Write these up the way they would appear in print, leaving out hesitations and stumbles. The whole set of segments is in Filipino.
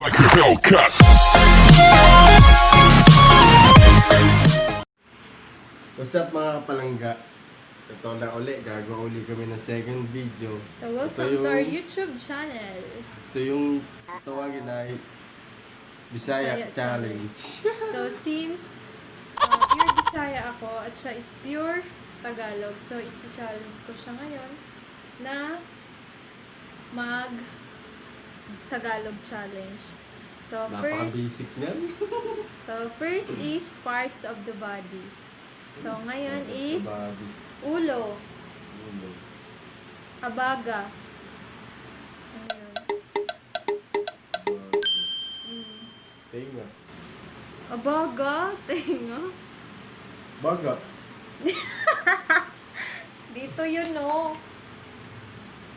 Like a Hellcat. What's up mga kapalangga? Ito na uli, gagawa uli kami ng second video. So welcome to our YouTube channel. Ito yung tawagin ay Bisaya Challenge. So since pure Bisaya ako at siya is pure Tagalog, so i-challenge ko siya ngayon na mag Tagalog challenge. So Napaka-basic niyan. first is parts of the body. So ngayon is Body. ulo, Ulo. abaga. Ano yun? Body. Tenga. Abaga, tenga. Baga. Dito yun, no?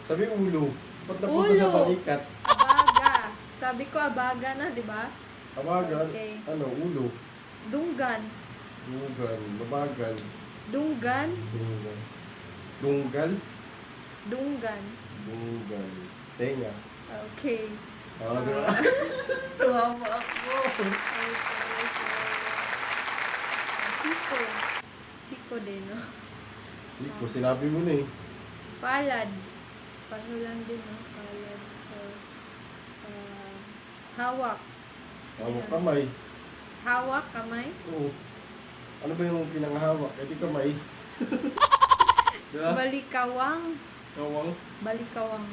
Sabi ulo. Ba't napunta sa balikat? Abaga. Sabi ko abaga na, di ba? Abagan. Okay. Ano? Ulo. Dunggan. Dugan. Babagan. Dunggan. Dunggan. Dunggal. Dunggan. Dunggan. Tenga. Okay. Diba? Tuwama ako. Siko. Siko din, no? Siko, sinabi mo na eh. Palad. Paano lang din, no? Palad. So, hawak. Hawak kamay. Hawak, kamay. Oo. Ano ba yung pinangahawak? Eh di kamay. Diba? Balikawang. Kawang. Balikawang.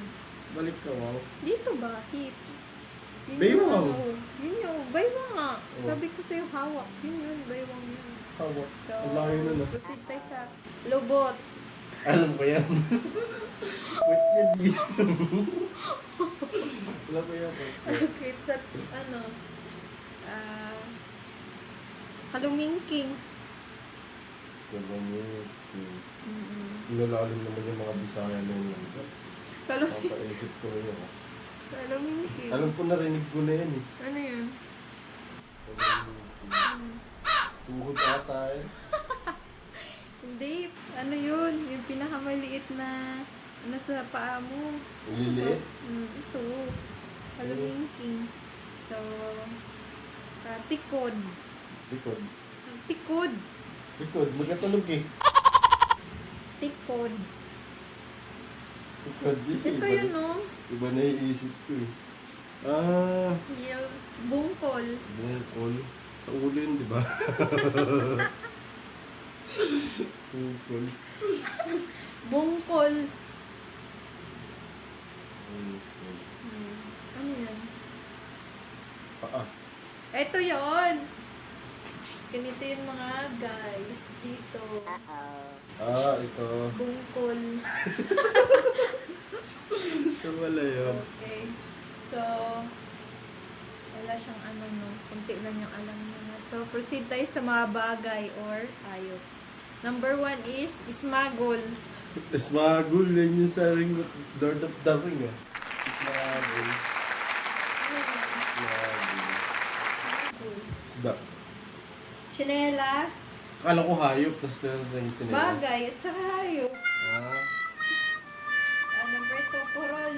Balik kawang. Dito ba? Hips. Yun Baywang. yung Yun yung, baywang nga. Oo. Sabi ko sa'yo, hawak. Yun yun, baywang yun. Hawak. So, Ang layo nun ah. proceed tayo sa lubot. Alam ko yan. Wait yan di. Alam ko yan. Okay, sa, ano, halumingking. Inulalim naman yung mga Bisaya na yun. Papaisip ko rin ako. Halumingking. Alam ko narinig ko na yan eh. Ano yun? Tuhod ata eh. Hindi. Ano yun? Yung pinakamaliit na nasa paa mo. Liliit? Ito. Halumingking. So, tikod. Likod. Tikod. Likod. Magkatulog eh. Tikod. Likod. Ito yun, no? Iba na iisip ko eh. Yes. Bungkol. Bungkol. Sa ulo yun, di ba? Bungkol. Bungkol. Bungkol. Ano yan? Paa. Ito yun. Ganito yung mga guys. Dito. Ito. Bungkol. Ito wala yun. Okay. So, wala siyang ano, no. Kunti lang yung alam niya. So, proceed tayo sa mga bagay or hayop. Number 1 is ismagol. Ismagul. Yan yung sa ring. Lord of the Ring ah. Ismagul. Ano yan? Ismagul. Ismagol. Isda. Chinelas. Akala ko hayop. Tapos yung tinelas. Bagay at saka hayop. Number 2, purol.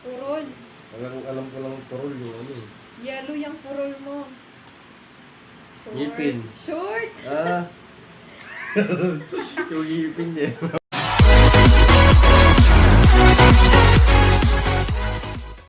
Purol. Purol. Alam ko lang parol yung ano eh. Yellow yung purol mo. Short. Ngipin. Short. Yung ngipin niya.